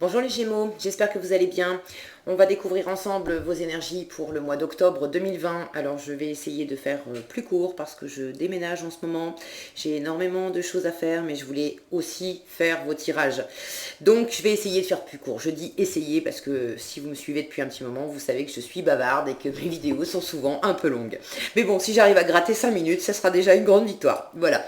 Bonjour les Gémeaux, j'espère que vous allez bien. On va découvrir ensemble vos énergies pour le mois d'octobre 2020. Alors je vais essayer de faire plus court parce que je déménage en ce moment. J'ai énormément de choses à faire mais je voulais aussi faire vos tirages. Donc je vais essayer de faire plus court. Je dis essayer parce que si vous me suivez depuis un petit moment, vous savez que je suis bavarde et que mes vidéos sont souvent un peu longues. Mais bon, si j'arrive à gratter 5 minutes, ça sera déjà une grande victoire. Voilà.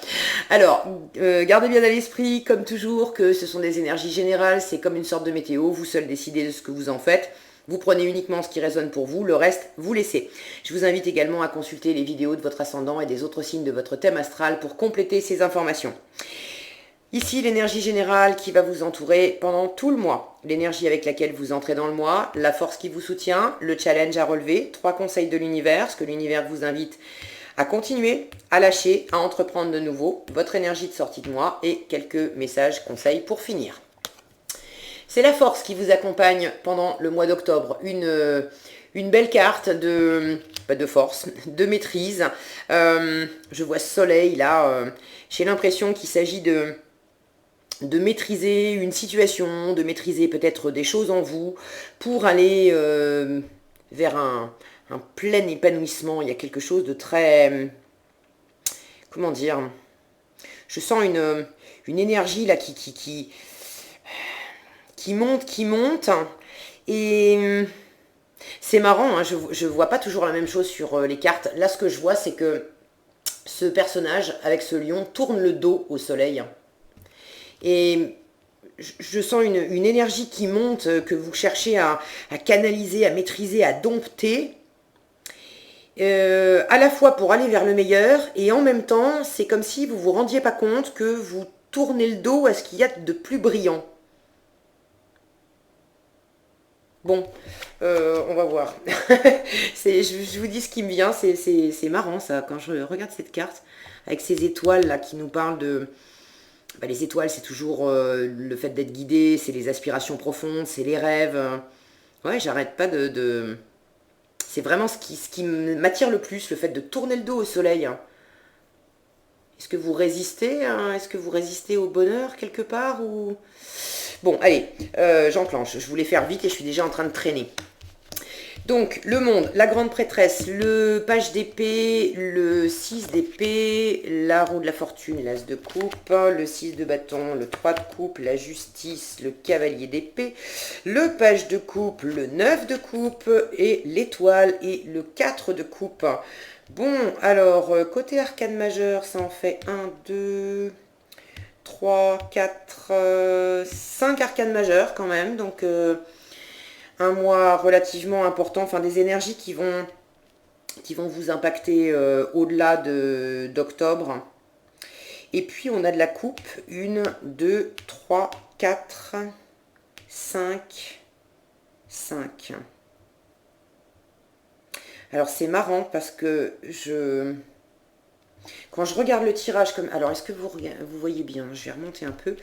Alors, gardez bien à l'esprit, comme toujours, que ce sont des énergies générales, c'est comme une sorte de météo, vous seul décidez de ce que vous en faites. Vous prenez uniquement ce qui résonne pour vous, le reste, vous laissez. Je vous invite également à consulter les vidéos de votre ascendant et des autres signes de votre thème astral pour compléter ces informations. Ici, l'énergie générale qui va vous entourer pendant tout le mois. L'énergie avec laquelle vous entrez dans le mois, la force qui vous soutient, le challenge à relever, 3 conseils de l'univers, ce que l'univers vous invite à continuer, à lâcher, à entreprendre de nouveau, votre énergie de sortie de mois et quelques messages, conseils pour finir. C'est la force qui vous accompagne pendant le mois d'octobre. Une belle carte de force, de maîtrise. Je vois ce soleil là. J'ai l'impression qu'il s'agit de maîtriser une situation, de maîtriser peut-être des choses en vous pour aller vers un plein épanouissement. Il y a quelque chose de très... Comment dire? Je sens une énergie là qui monte. Et c'est marrant, hein, je vois pas toujours la même chose sur les cartes. Là, ce que je vois, c'est que ce personnage avec ce lion tourne le dos au soleil. Et je sens une énergie qui monte, que vous cherchez à canaliser, à maîtriser, à dompter. À la fois pour aller vers le meilleur, et en même temps, c'est comme si vous vous rendiez pas compte que vous tournez le dos à ce qu'il y a de plus brillant. Bon, on va voir. Je vous dis ce qui me vient, c'est marrant ça, quand je regarde cette carte, avec ces étoiles là qui nous parlent de... Bah, les étoiles, c'est toujours le fait d'être guidé, c'est les aspirations profondes, c'est les rêves. Ouais, j'arrête pas C'est vraiment ce qui m'attire le plus, le fait de tourner le dos au soleil. Est-ce que vous résistez, hein? Est-ce que vous résistez au bonheur quelque part ou... Bon, allez, j'enclenche. Je voulais faire vite et je suis déjà en train de traîner. Donc, le monde, la grande prêtresse, le page d'épée, le 6 d'épée, la roue de la fortune, l'as de coupe, le 6 de bâton, le 3 de coupe, la justice, le cavalier d'épée, le page de coupe, le 9 de coupe, et l'étoile et le 4 de coupe. Bon, alors, côté arcane majeur, ça en fait 1, 2, 3, 4, 5 arcanes majeures quand même, donc... un mois relativement important, enfin des énergies qui vont vous impacter au-delà d'octobre. Et puis on a de la coupe, 1, 2, 3, 4, 5, 5. Alors c'est marrant parce que quand je regarde le tirage comme... Alors est-ce que vous voyez bien? Je vais remonter un peu.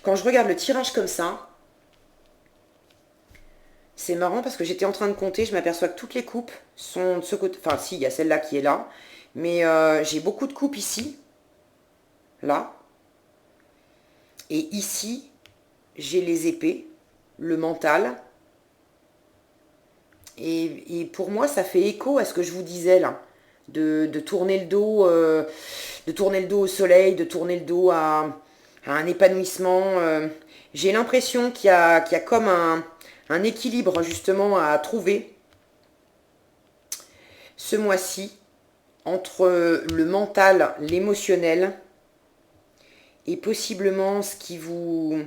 Quand je regarde le tirage comme ça, c'est marrant parce que j'étais en train de compter, je m'aperçois que toutes les coupes sont de ce côté. Enfin, si, il y a celle-là qui est là. Mais j'ai beaucoup de coupes ici, là. Et ici, j'ai les épées, le mental. Et pour moi, ça fait écho à ce que je vous disais là. De tourner le dos, de tourner le dos au soleil, de tourner le dos à un épanouissement. J'ai l'impression qu'il y a comme un équilibre justement à trouver ce mois-ci entre le mental, l'émotionnel et possiblement ce qui vous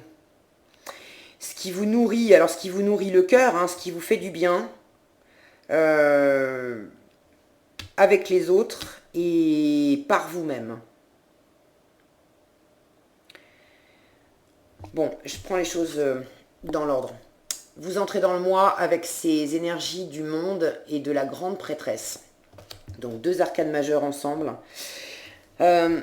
nourrit, alors ce qui vous nourrit le cœur, hein, ce qui vous fait du bien euh, avec les autres et par vous-même. Bon, je prends les choses dans l'ordre. Vous entrez dans le mois avec ces énergies du monde et de la grande prêtresse. Donc 2 arcanes majeures ensemble. Euh,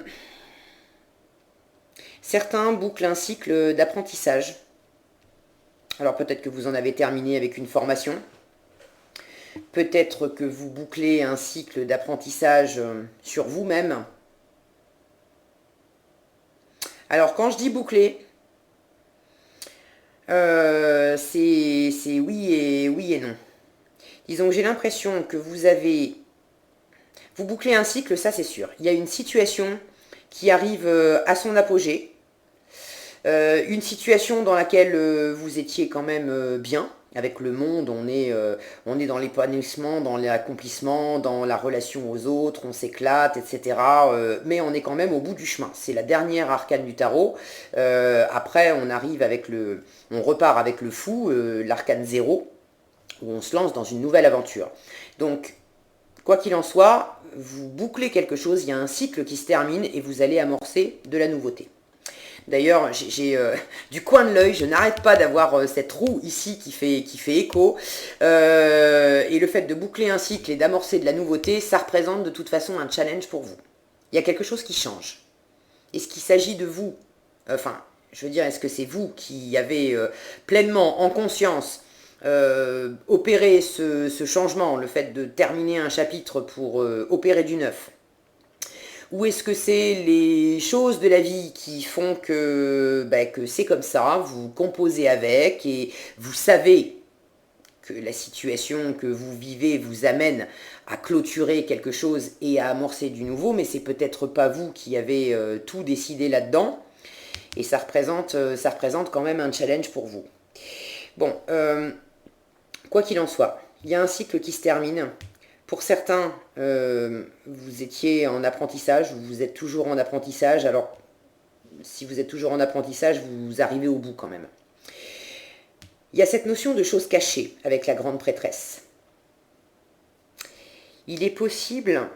Certains bouclent un cycle d'apprentissage. Alors peut-être que vous en avez terminé avec une formation. Peut-être que vous bouclez un cycle d'apprentissage sur vous-même. Alors quand je dis boucler, c'est oui et non. Disons que j'ai l'impression que vous bouclez un cycle, ça c'est sûr. Il y a une situation qui arrive à son apogée. Une situation dans laquelle vous étiez quand même bien avec le monde, on est dans l'épanouissement, dans l'accomplissement, dans la relation aux autres, on s'éclate, etc. Mais on est quand même au bout du chemin. C'est la dernière arcane du tarot. Après, on repart avec le fou, l'arcane 0, où on se lance dans une nouvelle aventure. Donc, quoi qu'il en soit, vous bouclez quelque chose, il y a un cycle qui se termine et vous allez amorcer de la nouveauté. D'ailleurs, j'ai du coin de l'œil, je n'arrête pas d'avoir cette roue ici qui fait écho. Et le fait de boucler un cycle et d'amorcer de la nouveauté, ça représente de toute façon un challenge pour vous. Il y a quelque chose qui change. Est-ce qu'il s'agit de vous? Enfin, je veux dire, est-ce que c'est vous qui avez pleinement en conscience opéré ce changement, le fait de terminer un chapitre pour opérer du neuf? Ou est-ce que c'est les choses de la vie qui font que c'est comme ça, vous composez avec et vous savez que la situation que vous vivez vous amène à clôturer quelque chose et à amorcer du nouveau, mais c'est peut-être pas vous qui avez tout décidé là-dedans, et ça représente quand même un challenge pour vous. Bon, quoi qu'il en soit, il y a un cycle qui se termine. Pour certains, vous étiez en apprentissage, vous êtes toujours en apprentissage. Alors, si vous êtes toujours en apprentissage, vous arrivez au bout quand même. Il y a cette notion de choses cachées avec la grande prêtresse. Il est possible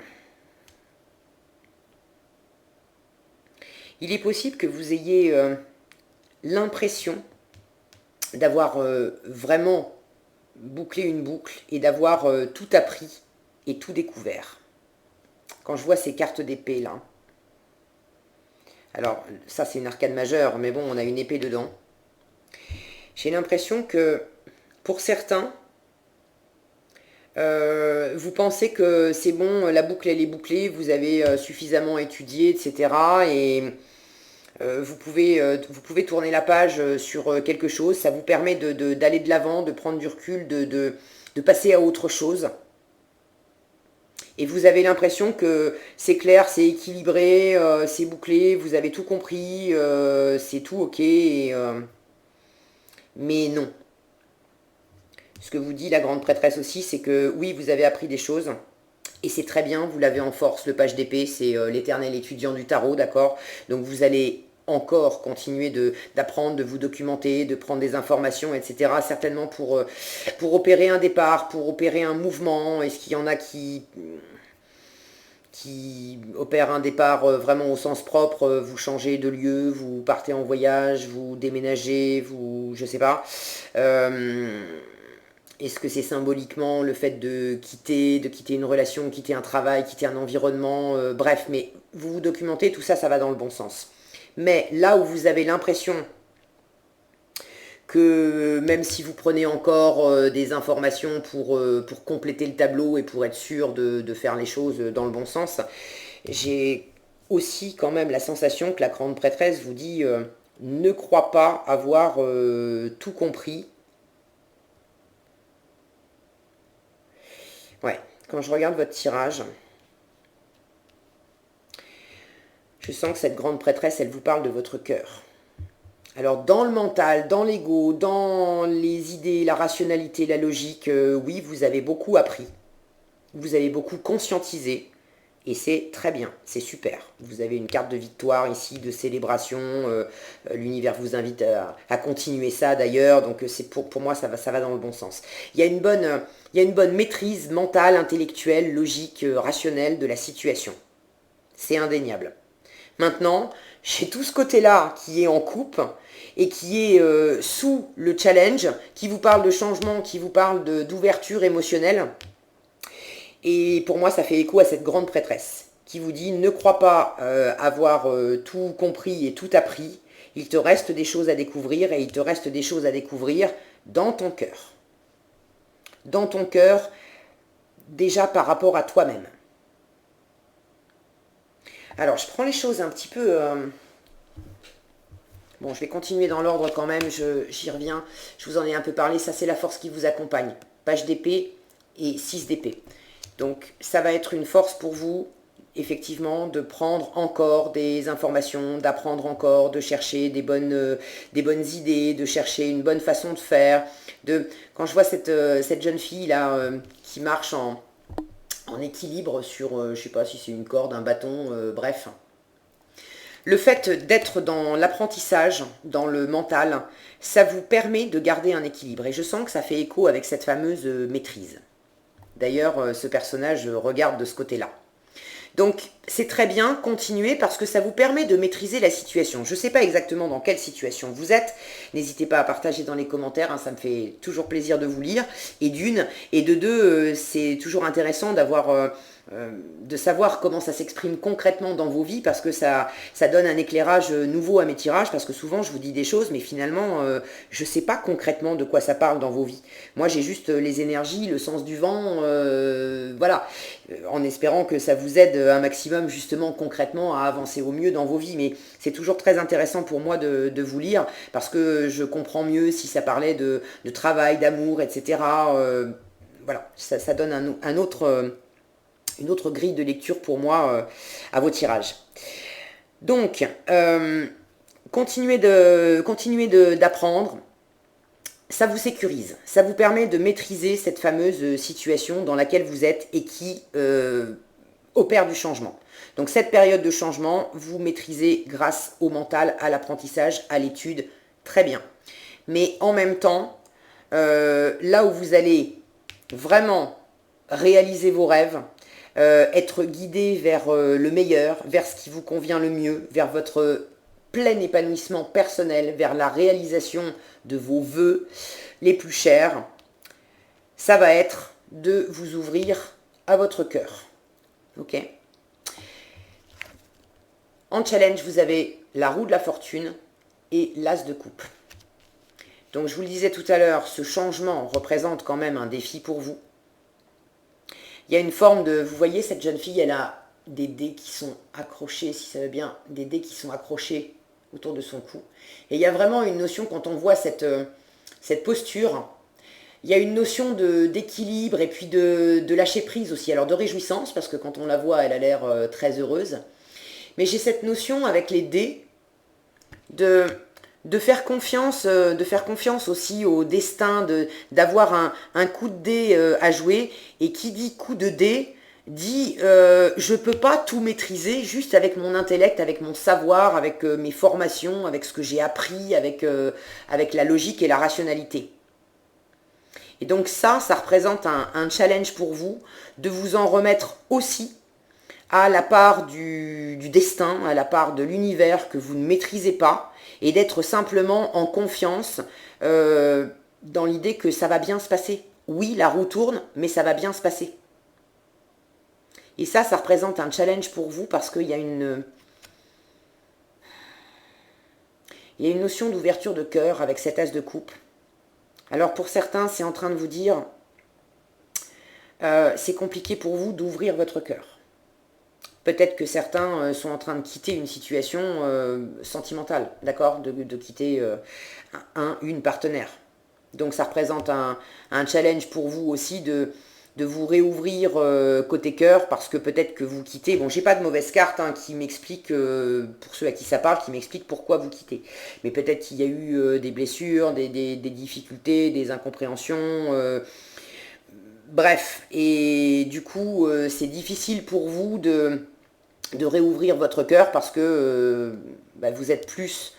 que vous ayez l'impression d'avoir vraiment bouclé une boucle et d'avoir tout appris et tout découvert. Quand je vois ces cartes d'épée là, alors ça c'est une arcane majeure, mais bon, on a une épée dedans. J'ai l'impression que pour certains, vous pensez que c'est bon, la boucle elle est bouclée, vous avez suffisamment étudié, etc. Et vous pouvez tourner la page sur quelque chose, ça vous permet d'aller de l'avant, de prendre du recul, de passer à autre chose. Et vous avez l'impression que c'est clair, c'est équilibré, c'est bouclé, vous avez tout compris, c'est tout ok, mais non. Ce que vous dit la grande prêtresse aussi, c'est que oui, vous avez appris des choses, et c'est très bien, vous l'avez en force, le page d'épée, c'est l'éternel étudiant du tarot, d'accord? Donc vous allez encore continuer d'apprendre, de vous documenter, de prendre des informations, etc. Certainement pour opérer un départ, pour opérer un mouvement. Est-ce qu'il y en a qui opèrent un départ vraiment au sens propre, vous changez de lieu, vous partez en voyage, vous déménagez, je sais pas. Est-ce que c'est symboliquement le fait de quitter une relation, quitter un travail, quitter un environnement, bref, mais vous vous documentez, tout ça, ça va dans le bon sens. Mais là où vous avez l'impression que même si vous prenez encore des informations pour compléter le tableau et pour être sûr de faire les choses dans le bon sens, j'ai aussi quand même la sensation que la grande prêtresse vous dit ne crois pas avoir tout compris. Ouais, quand je regarde votre tirage, je sens que cette grande prêtresse, elle vous parle de votre cœur. Alors dans le mental, dans l'ego, dans les idées, la rationalité, la logique, oui, vous avez beaucoup appris. Vous avez beaucoup conscientisé. Et c'est très bien, c'est super. Vous avez une carte de victoire ici, de célébration. L'univers vous invite à continuer ça d'ailleurs. Donc c'est pour moi, ça va dans le bon sens. Il y a une bonne maîtrise mentale, intellectuelle, logique, rationnelle de la situation. C'est indéniable. Maintenant, j'ai tout ce côté-là qui est en coupe et qui est sous le challenge, qui vous parle de changement, qui vous parle d'ouverture émotionnelle. Et pour moi, ça fait écho à cette grande prêtresse qui vous dit ne crois pas avoir tout compris et tout appris. Il te reste des choses à découvrir et il te reste des choses à découvrir dans ton cœur. Dans ton cœur, déjà par rapport à toi-même. Alors, je prends les choses un petit peu Bon, je vais continuer dans l'ordre quand même, j'y reviens. Je vous en ai un peu parlé, ça c'est la force qui vous accompagne. Page d'épée et 6 d'épée. Donc ça va être une force pour vous, effectivement, de prendre encore des informations, d'apprendre encore, de chercher des bonnes idées, de chercher une bonne façon de faire. Quand je vois cette jeune fille là qui marche en équilibre sur, je ne sais pas si c'est une corde, un bâton, bref. Le fait d'être dans l'apprentissage, dans le mental, ça vous permet de garder un équilibre. Et je sens que ça fait écho avec cette fameuse maîtrise. D'ailleurs, ce personnage regarde de ce côté-là. Donc, c'est très bien, continuez parce que ça vous permet de maîtriser la situation. Je ne sais pas exactement dans quelle situation vous êtes. N'hésitez pas à partager dans les commentaires, hein, ça me fait toujours plaisir de vous lire. Et d'une, et de deux, c'est toujours intéressant de savoir comment ça s'exprime concrètement dans vos vies parce que ça donne un éclairage nouveau à mes tirages parce que souvent je vous dis des choses mais finalement je ne sais pas concrètement de quoi ça parle dans vos vies. Moi j'ai juste les énergies, le sens du vent, voilà, en espérant que ça vous aide un maximum justement concrètement à avancer au mieux dans vos vies. Mais c'est toujours très intéressant pour moi de vous lire parce que je comprends mieux si ça parlait de travail, d'amour, etc. Voilà, ça donne une autre grille de lecture pour moi à vos tirages. Donc, continuez d'apprendre. Ça vous sécurise. Ça vous permet de maîtriser cette fameuse situation dans laquelle vous êtes et qui opère du changement. Donc, cette période de changement, vous maîtrisez grâce au mental, à l'apprentissage, à l'étude. Très bien. Mais en même temps, là où vous allez vraiment réaliser vos rêves, être guidé vers le meilleur, vers ce qui vous convient le mieux, vers votre plein épanouissement personnel, vers la réalisation de vos vœux les plus chers, ça va être de vous ouvrir à votre cœur. Ok ? En challenge, vous avez la roue de la fortune et l'as de coupe. Donc je vous le disais tout à l'heure, ce changement représente quand même un défi pour vous. Il y a une forme de... Vous voyez, cette jeune fille, elle a des dés qui sont accrochés, si ça va bien, des dés qui sont accrochés autour de son cou. Et il y a vraiment une notion, quand on voit cette posture, il y a une notion d'équilibre et puis de lâcher prise aussi. Alors de réjouissance, parce que quand on la voit, elle a l'air très heureuse. Mais j'ai cette notion avec les dés de faire confiance aussi au destin, d'avoir un coup de dé à jouer. Et qui dit coup de dé, dit je ne peux pas tout maîtriser juste avec mon intellect, avec mon savoir, avec mes formations, avec ce que j'ai appris, avec la logique et la rationalité. Et donc ça représente un challenge pour vous, de vous en remettre aussi à la part du destin, à la part de l'univers que vous ne maîtrisez pas, et d'être simplement en confiance dans l'idée que ça va bien se passer. Oui, la roue tourne, mais ça va bien se passer. Et ça représente un challenge pour vous parce qu'il y a une notion d'ouverture de cœur avec cet as de coupe. Alors pour certains, c'est en train de vous dire, c'est compliqué pour vous d'ouvrir votre cœur. Peut-être que certains sont en train de quitter une situation sentimentale, d'accord, de quitter une partenaire. Donc ça représente un challenge pour vous aussi de vous réouvrir côté cœur, parce que peut-être que vous quittez. Bon, j'ai pas de mauvaise carte qui m'explique, pour ceux à qui ça parle, qui m'explique pourquoi vous quittez. Mais peut-être qu'il y a eu des blessures, des difficultés, des incompréhensions. Bref, et du coup, c'est difficile pour vous de réouvrir votre cœur parce que vous êtes plus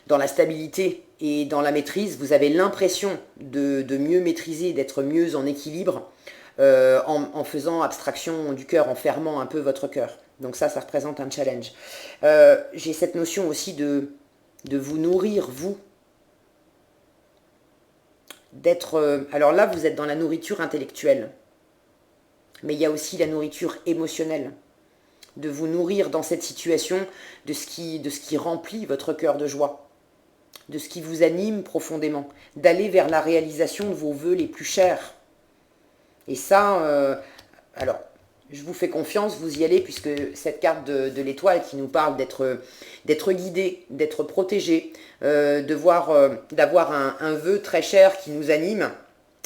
dans la stabilité et dans la maîtrise. Vous avez l'impression de mieux maîtriser, d'être mieux en équilibre en faisant abstraction du cœur, en fermant un peu votre cœur. Donc ça représente un challenge. J'ai cette notion aussi de vous nourrir, vous. D'être... alors là, vous êtes dans la nourriture intellectuelle. Mais il y a aussi la nourriture émotionnelle. De vous nourrir dans cette situation de ce qui remplit votre cœur de joie, de ce qui vous anime profondément, d'aller vers la réalisation de vos vœux les plus chers. Et ça, alors, je vous fais confiance, vous y allez, puisque cette carte de l'étoile qui nous parle d'être guidé, d'être protégé, d'avoir un vœu très cher qui nous anime,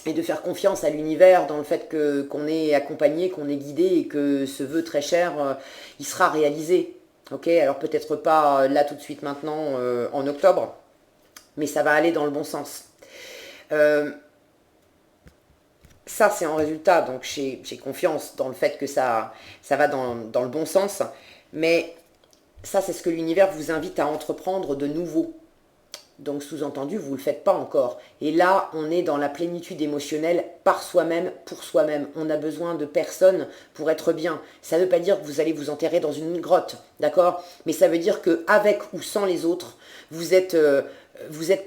et de faire confiance à l'univers dans le fait qu'on est accompagné, qu'on est guidé, et que ce vœu très cher, il sera réalisé. Ok, alors peut-être pas là tout de suite maintenant, en octobre, mais ça va aller dans le bon sens. Ça, c'est en résultat, donc j'ai confiance dans le fait que ça va dans le bon sens, mais ça, c'est ce que l'univers vous invite à entreprendre de nouveau. Donc, sous-entendu, vous ne le faites pas encore. Et là, on est dans la plénitude émotionnelle par soi-même, pour soi-même. On a besoin de personne pour être bien. Ça ne veut pas dire que vous allez vous enterrer dans une grotte, d'accord? Mais ça veut dire qu'avec ou sans les autres, vous êtes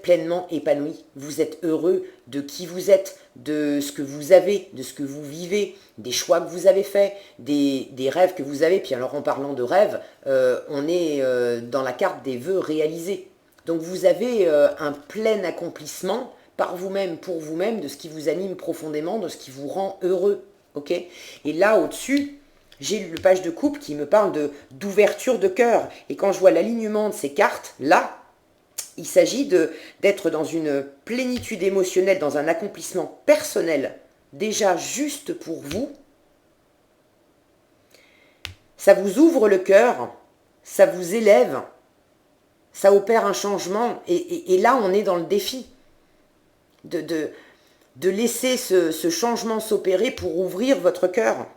pleinement épanoui. Vous êtes heureux de qui vous êtes, de ce que vous avez, de ce que vous vivez, des choix que vous avez faits, des rêves que vous avez. Puis alors, en parlant de rêves, on est dans la carte des vœux réalisés. Donc vous avez un plein accomplissement par vous-même, pour vous-même, de ce qui vous anime profondément, de ce qui vous rend heureux. Ok? Et là, au-dessus, j'ai le page de coupe qui me parle d'ouverture de cœur. Et quand je vois l'alignement de ces cartes, là, il s'agit d'être dans une plénitude émotionnelle, dans un accomplissement personnel, déjà juste pour vous. Ça vous ouvre le cœur, ça vous élève, ça opère un changement, et là on est dans le défi de laisser ce changement s'opérer pour ouvrir votre cœur,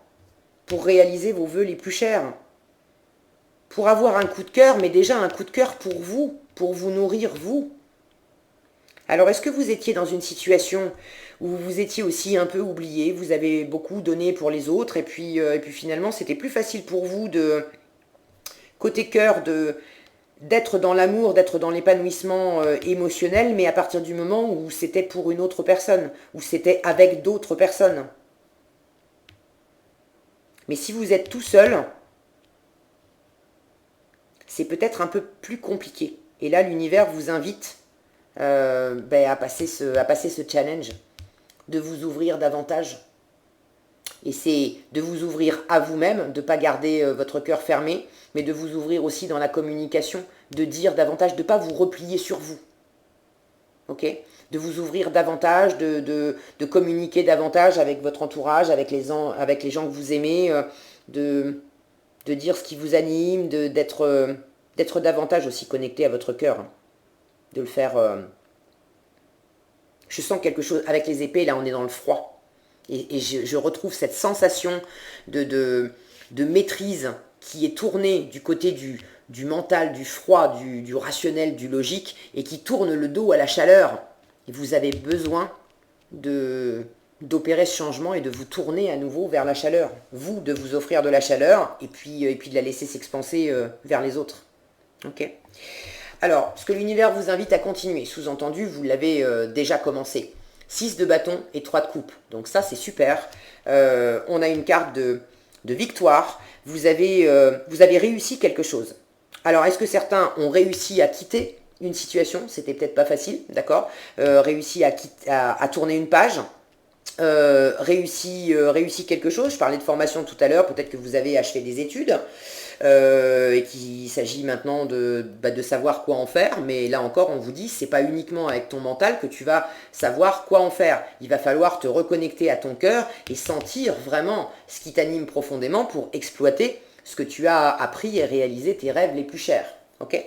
pour réaliser vos vœux les plus chers, pour avoir un coup de cœur, mais déjà un coup de cœur pour vous nourrir vous. Alors est-ce que vous étiez dans une situation où vous étiez aussi un peu oublié, vous avez beaucoup donné pour les autres, et puis finalement c'était plus facile pour vous côté cœur, d'être dans l'amour, d'être dans l'épanouissement émotionnel, mais à partir du moment où c'était pour une autre personne, où c'était avec d'autres personnes. Mais si vous êtes tout seul, c'est peut-être un peu plus compliqué. Et là, l'univers vous invite à passer ce challenge, de vous ouvrir davantage. Et c'est de vous ouvrir à vous-même, de ne pas garder votre cœur fermé, mais de vous ouvrir aussi dans la communication, de dire davantage, de ne pas vous replier sur vous. Ok? De vous ouvrir davantage, de communiquer davantage avec votre entourage, avec les gens que vous aimez, de dire ce qui vous anime, d'être davantage aussi connecté à votre cœur. Hein. De le faire... Je sens quelque chose, avec les épées, là on est dans le froid. Et je retrouve cette sensation de maîtrise qui est tournée du côté du mental, du froid, du rationnel, du logique, et qui tourne le dos à la chaleur. Et vous avez besoin d'opérer ce changement et de vous tourner à nouveau vers la chaleur. Vous, de vous offrir de la chaleur, et puis de la laisser s'expanser vers les autres. Ok ? Alors, ce que l'univers vous invite à continuer, sous-entendu, vous l'avez déjà commencé. 6 de bâton et 3 de coupe. Donc ça, c'est super. On a une carte de victoire. Vous avez réussi quelque chose. Alors, est-ce que certains ont réussi à quitter une situation? C'était peut-être pas facile, d'accord. Réussi à tourner une page. Réussi quelque chose. Je parlais de formation tout à l'heure. Peut-être que vous avez achevé des études. Et qu'il s'agit maintenant de savoir quoi en faire, mais là encore on vous dit c'est pas uniquement avec ton mental que tu vas savoir quoi en faire, il va falloir te reconnecter à ton cœur et sentir vraiment ce qui t'anime profondément pour exploiter ce que tu as appris et réaliser tes rêves les plus chers, ok?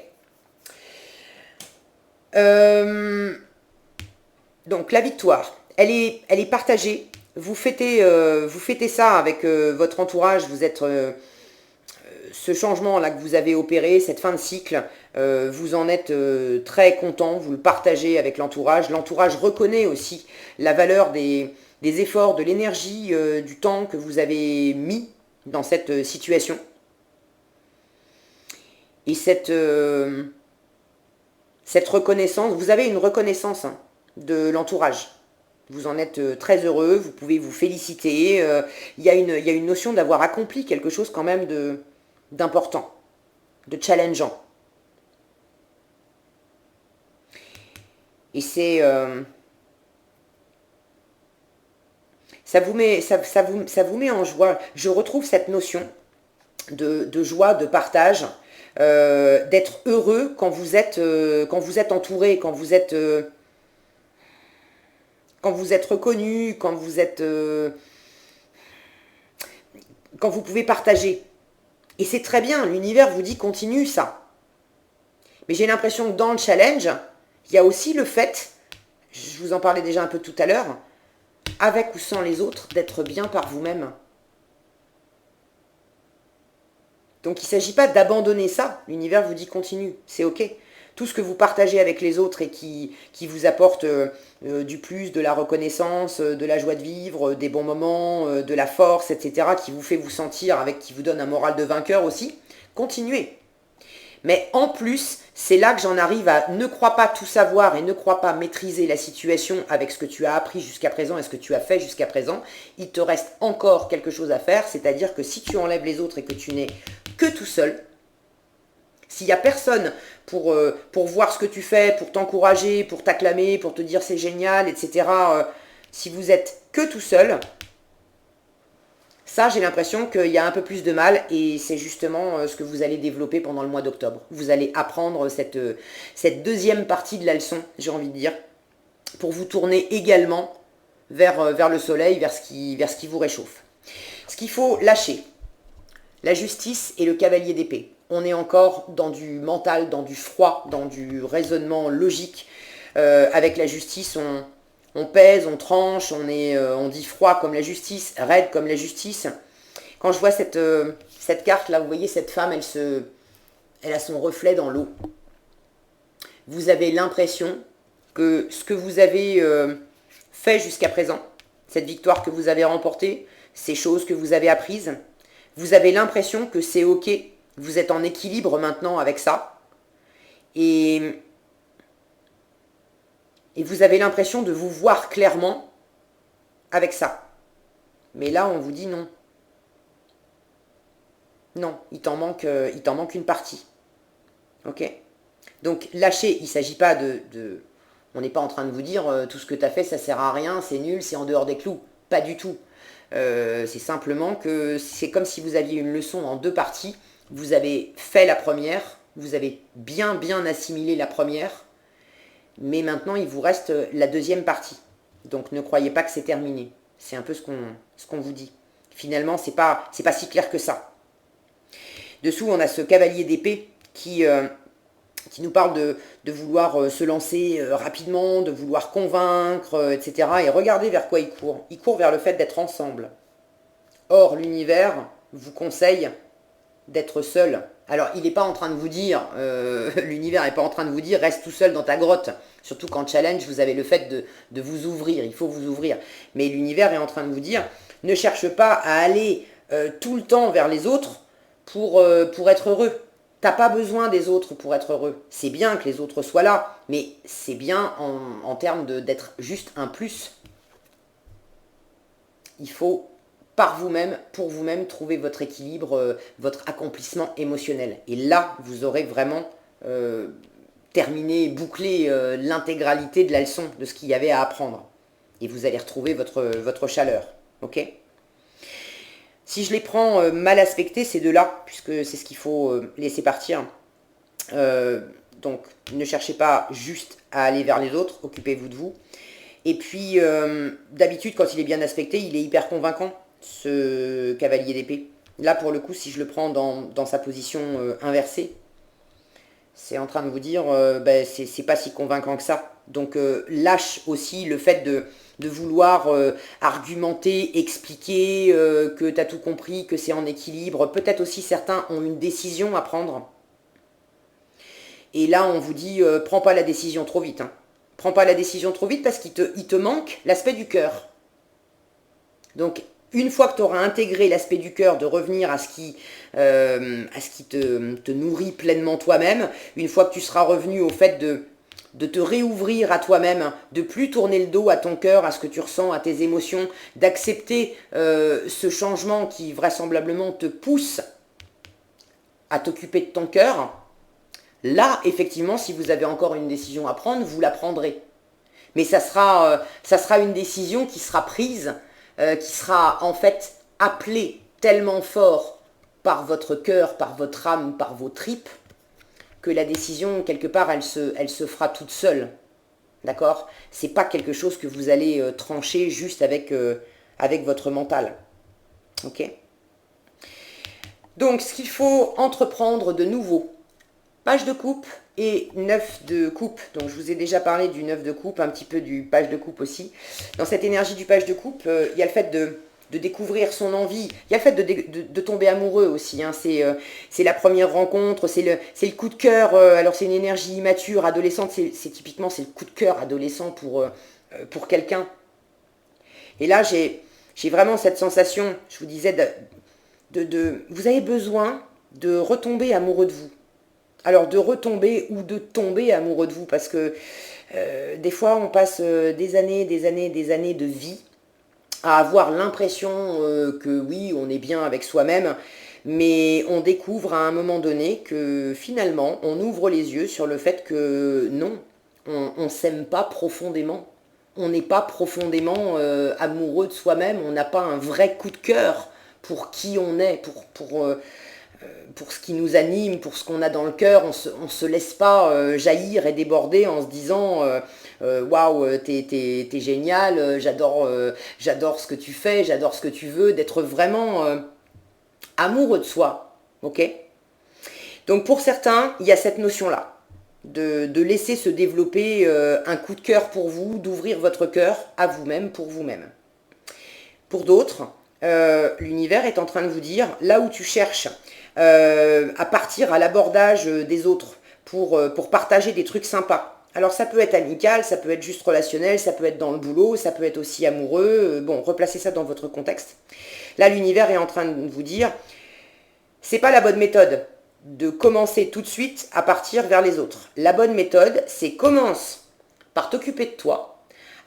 Donc la victoire, elle est partagée, vous fêtez ça avec votre entourage, vous êtes... ce changement-là que vous avez opéré, cette fin de cycle, vous en êtes très content, vous le partagez avec l'entourage. L'entourage reconnaît aussi la valeur des efforts, de l'énergie, du temps que vous avez mis dans cette situation. Et cette reconnaissance, vous avez une reconnaissance de l'entourage. Vous en êtes très heureux, vous pouvez vous féliciter. Il y a une notion d'avoir accompli quelque chose quand même d'important, de challengeant. Et c'est ça vous met en joie. Je retrouve cette notion de joie, de partage, d'être heureux quand vous êtes entouré, quand vous êtes reconnu, quand vous pouvez partager. Et c'est très bien, l'univers vous dit continue ça. Mais j'ai l'impression que dans le challenge, il y a aussi le fait, je vous en parlais déjà un peu tout à l'heure, avec ou sans les autres, d'être bien par vous-même. Donc il ne s'agit pas d'abandonner ça. L'univers vous dit continue, c'est ok. Tout ce que vous partagez avec les autres et qui vous apporte du plus, de la reconnaissance, de la joie de vivre, des bons moments, de la force, etc., qui vous fait vous sentir, qui vous donne un moral de vainqueur aussi, continuez. Mais en plus, c'est là que j'en arrive à ne crois pas tout savoir et ne crois pas maîtriser la situation avec ce que tu as appris jusqu'à présent et ce que tu as fait jusqu'à présent. Il te reste encore quelque chose à faire, c'est-à-dire que si tu enlèves les autres et que tu n'es que tout seul, s'il n'y a personne pour voir ce que tu fais, pour t'encourager, pour t'acclamer, pour te dire c'est génial, etc., si vous êtes que tout seul, ça, j'ai l'impression qu'il y a un peu plus de mal et c'est justement ce que vous allez développer pendant le mois d'octobre. Vous allez apprendre cette deuxième partie de la leçon, j'ai envie de dire, pour vous tourner également vers le soleil, vers ce qui vous réchauffe. Ce qu'il faut lâcher, la justice et le cavalier d'épée. On est encore dans du mental, dans du froid, dans du raisonnement logique. Avec la justice, on pèse, on tranche, on dit froid comme la justice, raide comme la justice. Quand je vois cette carte là, vous voyez cette femme, elle a son reflet dans l'eau. Vous avez l'impression que ce que vous avez fait jusqu'à présent, cette victoire que vous avez remportée, ces choses que vous avez apprises, vous avez l'impression que c'est ok, vous êtes en équilibre maintenant avec ça. Et vous avez l'impression de vous voir clairement avec ça. Mais là, on vous dit non. Non, il t'en manque une partie. Ok ? Donc, lâcher, il ne s'agit pas on n'est pas en train de vous dire tout ce que tu as fait, ça sert à rien, c'est nul, c'est en dehors des clous. Pas du tout. C'est simplement que c'est comme si vous aviez une leçon en deux parties. Vous avez fait la première, vous avez bien assimilé la première, mais maintenant il vous reste la deuxième partie. Donc ne croyez pas que c'est terminé. C'est un peu ce qu'on vous dit. Finalement, c'est pas si clair que ça. Dessous, on a ce cavalier d'épée qui nous parle de vouloir se lancer rapidement, de vouloir convaincre, etc. Et regardez vers quoi il court. Il court vers le fait d'être ensemble. Or, l'univers vous conseille d'être seul. Alors, il n'est pas en train de vous dire, l'univers n'est pas en train de vous dire, reste tout seul dans ta grotte. Surtout qu'en challenge, vous avez le fait de vous ouvrir, il faut vous ouvrir. Mais l'univers est en train de vous dire, ne cherche pas à aller tout le temps vers les autres pour être heureux. T'as pas besoin des autres pour être heureux. C'est bien que les autres soient là, mais c'est bien en termes d'être juste un plus. Il faut par vous-même, pour vous-même, trouver votre équilibre, votre accomplissement émotionnel. Et là, vous aurez vraiment terminé, bouclé l'intégralité de la leçon, de ce qu'il y avait à apprendre. Et vous allez retrouver votre chaleur. Ok ? Si je les prends mal aspectés, ces deux-là, puisque c'est ce qu'il faut laisser partir, donc ne cherchez pas juste à aller vers les autres, occupez-vous de vous. Et puis, d'habitude, quand il est bien aspecté, il est hyper convaincant, ce cavalier d'épée. Là, pour le coup, si je le prends dans sa position inversée, c'est en train de vous dire, c'est pas si convaincant que ça. Donc, lâche aussi le fait de vouloir argumenter, expliquer que tu as tout compris, que c'est en équilibre. Peut-être aussi certains ont une décision à prendre. Et là, on vous dit, prends pas la décision trop vite. Hein. Prends pas la décision trop vite parce qu'il te manque l'aspect du cœur. Donc, une fois que tu auras intégré l'aspect du cœur, de revenir à ce qui te nourrit pleinement toi-même, une fois que tu seras revenu au fait de te réouvrir à toi-même, de plus tourner le dos à ton cœur, à ce que tu ressens, à tes émotions, d'accepter ce changement qui vraisemblablement te pousse à t'occuper de ton cœur, là, effectivement, si vous avez encore une décision à prendre, vous la prendrez. Mais ça sera une décision qui sera prise qui sera en fait appelé tellement fort par votre cœur, par votre âme, par vos tripes, que la décision, quelque part, elle se fera toute seule. D'accord? C'est pas quelque chose que vous allez trancher juste avec votre mental. Ok? Donc, ce qu'il faut entreprendre de nouveau, page de coupe et 9 de coupe. Donc, je vous ai déjà parlé du 9 de coupe, un petit peu du page de coupe aussi. Dans cette énergie du page de coupe, il y a le fait de découvrir son envie. Il y a le fait de tomber amoureux aussi. Hein. C'est la première rencontre, c'est le coup de cœur. Alors, c'est une énergie immature, adolescente. C'est typiquement, c'est le coup de cœur adolescent pour quelqu'un. Et là, j'ai vraiment cette sensation, je vous disais, vous avez besoin de retomber amoureux de vous. Alors de retomber ou de tomber amoureux de vous, parce que des fois on passe des années de vie à avoir l'impression que oui, on est bien avec soi-même, mais on découvre à un moment donné que finalement on ouvre les yeux sur le fait que non, on ne s'aime pas profondément. On n'est pas profondément amoureux de soi-même, on n'a pas un vrai coup de cœur pour qui on est, pour ce qui nous anime, pour ce qu'on a dans le cœur. On se laisse pas jaillir et déborder en se disant waouh, t'es génial, j'adore ce que tu fais, j'adore ce que tu veux, d'être vraiment amoureux de soi. Ok? Donc pour certains, il y a cette notion-là. De laisser se développer un coup de cœur pour vous, d'ouvrir votre cœur à vous-même, pour vous-même. Pour d'autres, l'univers est en train de vous dire, là où tu cherches à partir à l'abordage des autres pour partager des trucs sympas. Alors ça peut être amical, ça peut être juste relationnel, ça peut être dans le boulot, ça peut être aussi amoureux. Bon, replacez ça dans votre contexte. Là, l'univers est en train de vous dire, c'est pas la bonne méthode de commencer tout de suite à partir vers les autres. La bonne méthode, c'est commence par t'occuper de toi,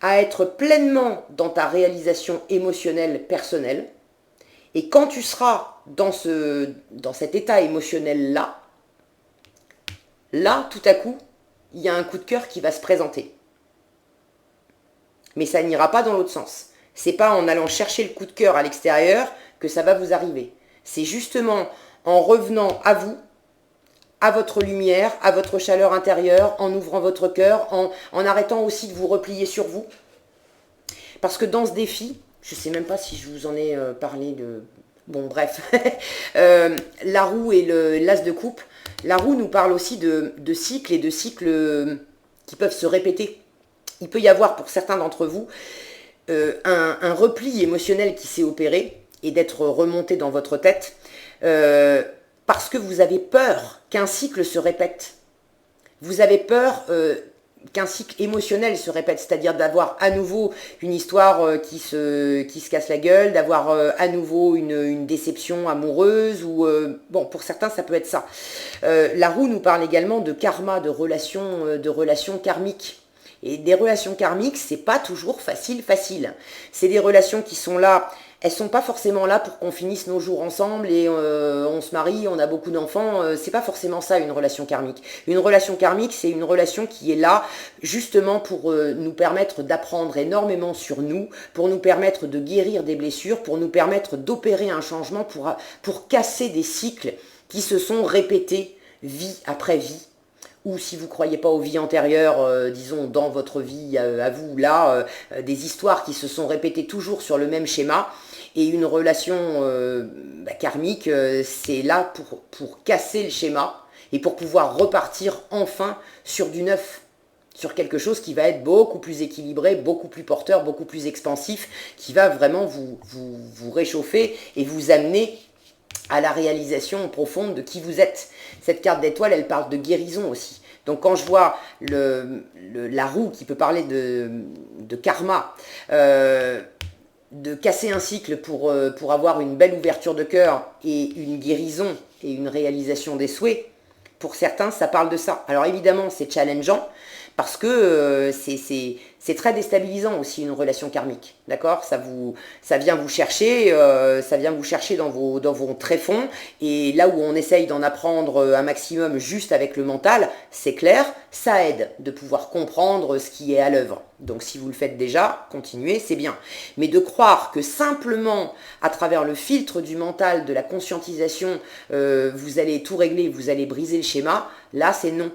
à être pleinement dans ta réalisation émotionnelle personnelle. Et quand tu seras dans cet état émotionnel-là, tout à coup, il y a un coup de cœur qui va se présenter. Mais ça n'ira pas dans l'autre sens. C'est pas en allant chercher le coup de cœur à l'extérieur que ça va vous arriver. C'est justement en revenant à vous, à votre lumière, à votre chaleur intérieure, en ouvrant votre cœur, en arrêtant aussi de vous replier sur vous. Parce que dans ce défi, je ne sais même pas si je vous en ai parlé de... Bon, bref. La roue et l'as de coupe. La roue nous parle aussi de cycles et de cycles qui peuvent se répéter. Il peut y avoir pour certains d'entre vous un repli émotionnel qui s'est opéré et d'être remonté dans votre tête parce que vous avez peur qu'un cycle se répète. Vous avez peur qu'un cycle émotionnel se répète, c'est-à-dire d'avoir à nouveau une histoire qui se casse la gueule, d'avoir à nouveau une déception amoureuse, ou bon, pour certains ça peut être ça. La roue nous parle également de karma, de relations karmiques. Et des relations karmiques, c'est pas toujours facile. C'est des relations qui sont là, elles sont pas forcément là pour qu'on finisse nos jours ensemble et on se marie, on a beaucoup d'enfants. C'est pas forcément ça une relation karmique. Une relation karmique, c'est une relation qui est là justement pour nous permettre d'apprendre énormément sur nous, pour nous permettre de guérir des blessures, pour nous permettre d'opérer un changement, pour casser des cycles qui se sont répétés vie après vie. Ou si vous ne croyez pas aux vies antérieures, disons dans votre vie à vous, là, des histoires qui se sont répétées toujours sur le même schéma. Et une relation karmique, c'est là pour casser le schéma et pour pouvoir repartir enfin sur du neuf, sur quelque chose qui va être beaucoup plus équilibré, beaucoup plus porteur, beaucoup plus expansif, qui va vraiment vous réchauffer et vous amener à la réalisation profonde de qui vous êtes. Cette carte d'étoile, elle parle de guérison aussi. Donc quand je vois la roue qui peut parler de karma, de casser un cycle pour avoir une belle ouverture de cœur et une guérison et une réalisation des souhaits, pour certains, ça parle de ça. Alors évidemment, c'est challengeant parce que c'est très déstabilisant aussi une relation karmique, d'accord? Ça vient vous chercher, dans vos tréfonds, et là où on essaye d'en apprendre un maximum juste avec le mental, c'est clair, ça aide de pouvoir comprendre ce qui est à l'œuvre. Donc si vous le faites déjà, continuez, c'est bien. Mais de croire que simplement à travers le filtre du mental, de la conscientisation, vous allez tout régler, vous allez briser le schéma, là c'est non.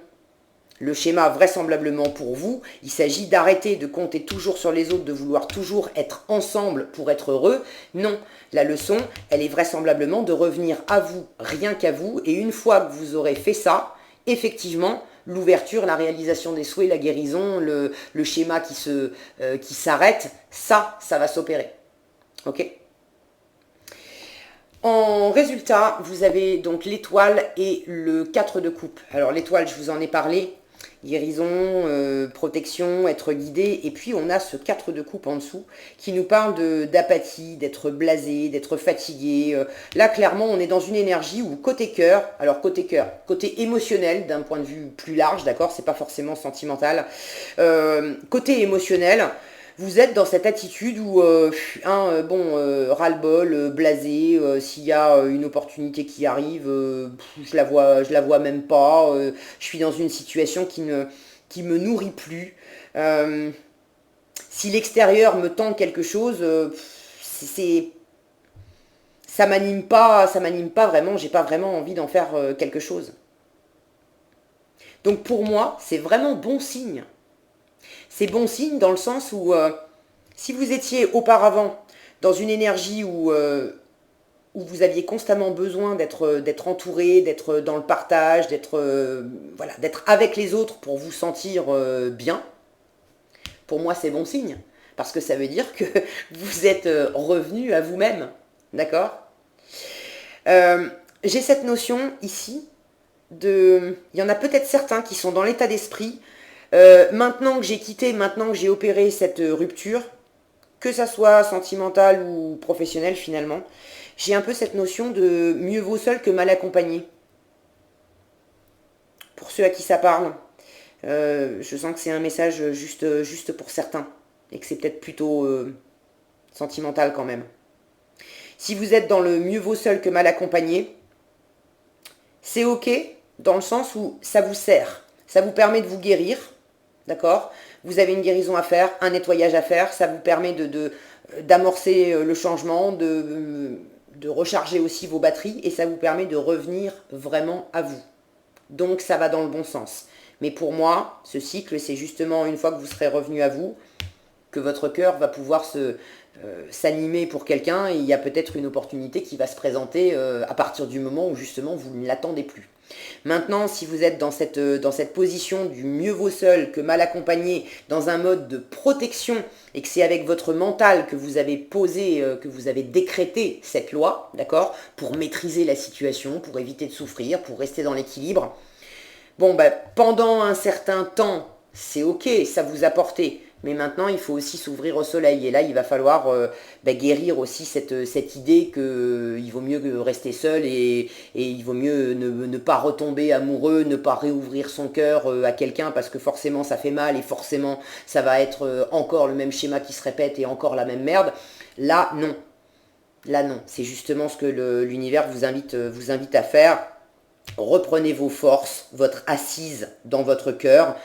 Le schéma, vraisemblablement pour vous, il s'agit d'arrêter de compter toujours sur les autres, de vouloir toujours être ensemble pour être heureux. Non, la leçon, elle est vraisemblablement de revenir à vous, rien qu'à vous. Et une fois que vous aurez fait ça, effectivement, l'ouverture, la réalisation des souhaits, la guérison, le schéma qui s'arrête, ça va s'opérer. Ok ? En résultat, vous avez donc l'étoile et le 4 de coupe. Alors l'étoile, je vous en ai parlé. Guérison, protection, être guidé. Et puis on a ce 4 de coupe en dessous qui nous parle d'apathie, d'être blasé, d'être fatigué. Là, clairement, on est dans une énergie où côté cœur, alors côté cœur, côté émotionnel d'un point de vue plus large, d'accord, c'est pas forcément sentimental. Côté émotionnel, vous êtes dans cette attitude où, ras-le-bol, blasé, s'il y a une opportunité qui arrive, je la vois même pas, je suis dans une situation qui me nourrit plus. Si l'extérieur me tend quelque chose, ça m'anime pas vraiment, j'ai pas vraiment envie d'en faire quelque chose. Donc pour moi, c'est vraiment bon signe. C'est bon signe dans le sens où si vous étiez auparavant dans une énergie où vous aviez constamment besoin d'être entouré, d'être dans le partage, d'être avec les autres pour vous sentir bien, pour moi c'est bon signe. Parce que ça veut dire que vous êtes revenu à vous-même. D'accord ? J'ai cette notion ici il y en a peut-être certains qui sont dans l'état d'esprit. Maintenant que j'ai quitté, maintenant que j'ai opéré cette rupture, que ça soit sentimentale ou professionnelle finalement, j'ai un peu cette notion de mieux vaut seul que mal accompagné. Pour ceux à qui ça parle, je sens que c'est un message juste pour certains et que c'est peut-être plutôt sentimental quand même. Si vous êtes dans le mieux vaut seul que mal accompagné, c'est ok dans le sens où ça vous sert, ça vous permet de vous guérir. D'accord ? Vous avez une guérison à faire, un nettoyage à faire, ça vous permet d'amorcer le changement, de recharger aussi vos batteries et ça vous permet de revenir vraiment à vous. Donc ça va dans le bon sens. Mais pour moi, ce cycle, c'est justement une fois que vous serez revenu à vous, que votre cœur va pouvoir s'animer pour quelqu'un et il y a peut-être une opportunité qui va se présenter à partir du moment où justement vous ne l'attendez plus. Maintenant, si vous êtes dans cette position du mieux vaut seul que mal accompagné, dans un mode de protection, et que c'est avec votre mental que vous avez posé, que vous avez décrété cette loi, d'accord, pour maîtriser la situation, pour éviter de souffrir, pour rester dans l'équilibre, pendant un certain temps, c'est ok, ça vous a porté. Mais maintenant, il faut aussi s'ouvrir au soleil. Et là, il va falloir guérir aussi cette idée qu'il vaut mieux rester seul et il vaut mieux ne pas retomber amoureux, ne pas réouvrir son cœur à quelqu'un parce que forcément, ça fait mal et forcément, ça va être encore le même schéma qui se répète et encore la même merde. Là, non. Là, non. C'est justement ce que l'univers vous invite à faire. Reprenez vos forces, votre assise dans votre cœur.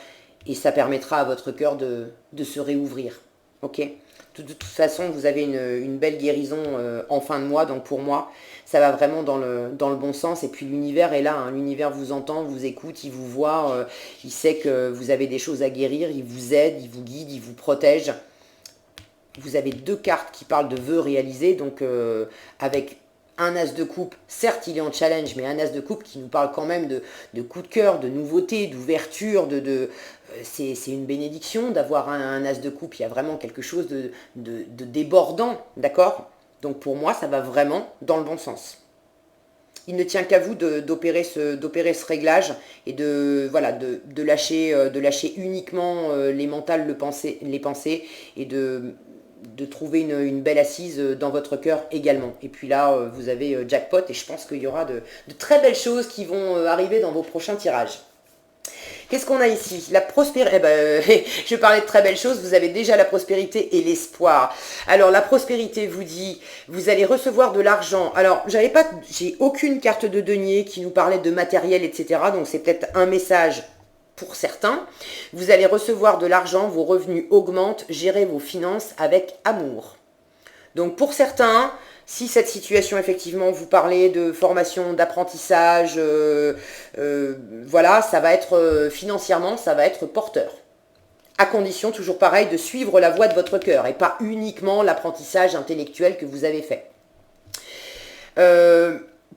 Et ça permettra à votre cœur de se réouvrir. Ok ? De toute façon, vous avez une belle guérison en fin de mois. Donc pour moi, ça va vraiment dans le bon sens. Et puis l'univers est là. Hein. L'univers vous entend, vous écoute, il vous voit. Il sait que vous avez des choses à guérir. Il vous aide, il vous guide, il vous protège. Vous avez 2 cartes qui parlent de vœux réalisés. Donc avec un as de coupe, certes il est en challenge, mais un as de coupe qui nous parle quand même de coup de cœur, de nouveauté, d'ouverture, c'est une bénédiction d'avoir un as de coupe, il y a vraiment quelque chose de débordant, d'accord ? Donc pour moi, ça va vraiment dans le bon sens. Il ne tient qu'à vous d'opérer ce réglage et de lâcher uniquement les mentales, les pensées et de trouver une belle assise dans votre cœur également. Et puis là, vous avez jackpot et je pense qu'il y aura de très belles choses qui vont arriver dans vos prochains tirages. Qu'est-ce qu'on a ici? La prospérité. Eh ben, je parlais de très belles choses. Vous avez déjà la prospérité et l'espoir. Alors, la prospérité vous dit, vous allez recevoir de l'argent. Alors, j'ai aucune carte de denier qui nous parlait de matériel, etc. Donc, c'est peut-être un message pour certains. Vous allez recevoir de l'argent, vos revenus augmentent, gérez vos finances avec amour. Donc, pour certains, si cette situation, effectivement, vous parlez de formation, d'apprentissage, voilà, ça va être financièrement, ça va être porteur. À condition, toujours pareil, de suivre la voie de votre cœur et pas uniquement l'apprentissage intellectuel que vous avez fait.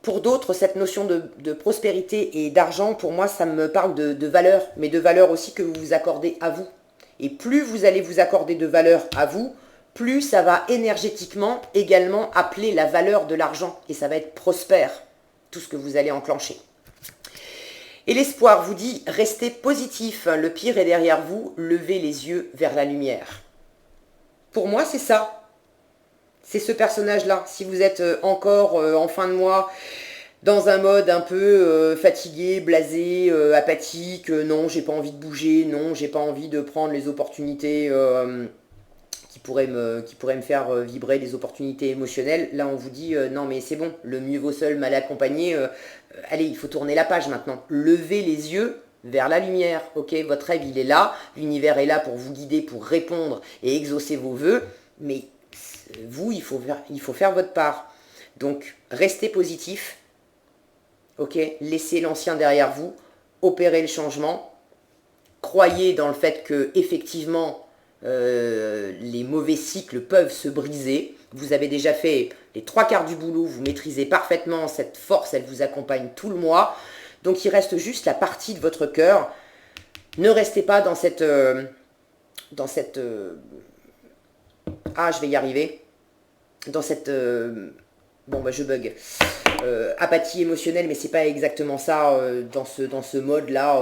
Pour d'autres, cette notion de prospérité et d'argent, pour moi, ça me parle de valeur, mais de valeur aussi que vous vous accordez à vous. Et plus vous allez vous accorder de valeur à vous, plus ça va énergétiquement également appeler la valeur de l'argent. Et ça va être prospère, tout ce que vous allez enclencher. Et l'espoir vous dit, restez positif, le pire est derrière vous, levez les yeux vers la lumière. Pour moi, c'est ça. C'est ce personnage-là. Si vous êtes encore en fin de mois, dans un mode un peu fatigué, blasé, apathique, non, j'ai pas envie de bouger, non, j'ai pas envie de prendre les opportunités qui pourraient me faire vibrer, les opportunités émotionnelles. Là, on vous dit, non, mais c'est bon, le mieux vaut seul, mal accompagné. Allez, il faut tourner la page maintenant. Levez les yeux vers la lumière, ok? Votre rêve, il est là, l'univers est là pour vous guider, pour répondre et exaucer vos vœux, mais vous, il faut faire votre part. Donc, restez positif, ok? Laissez l'ancien derrière vous, opérez le changement, croyez dans le fait que, effectivement, les mauvais cycles peuvent se briser. Vous avez déjà fait les 3/4 du boulot, vous maîtrisez parfaitement cette force, elle vous accompagne tout le mois. Donc il reste juste la partie de votre cœur. Ne restez pas dans cette ah, je vais y arriver. Dans cette bon bah je bug. Apathie émotionnelle, mais c'est pas exactement ça dans ce mode là.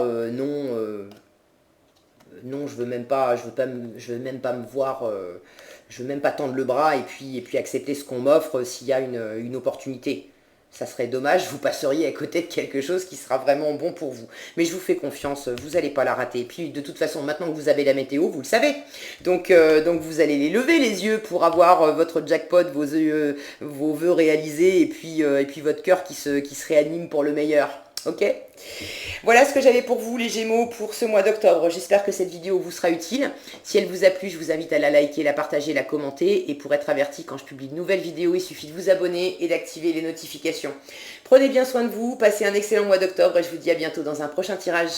Non, je veux même pas me voir, je veux même pas tendre le bras et puis accepter ce qu'on m'offre s'il y a une opportunité. Ça serait dommage, vous passeriez à côté de quelque chose qui sera vraiment bon pour vous. Mais je vous fais confiance, vous n'allez pas la rater. Et puis de toute façon, maintenant que vous avez la météo, vous le savez. Donc vous allez les lever les yeux pour avoir votre jackpot, vos vœux réalisés et puis votre cœur qui se réanime pour le meilleur. Ok? Voilà ce que j'avais pour vous les Gémeaux pour ce mois d'octobre. J'espère que cette vidéo vous sera utile. Si elle vous a plu, je vous invite à la liker, la partager, la commenter. Et pour être averti quand je publie de nouvelles vidéos, il suffit de vous abonner et d'activer les notifications. Prenez bien soin de vous, passez un excellent mois d'octobre et je vous dis à bientôt dans un prochain tirage.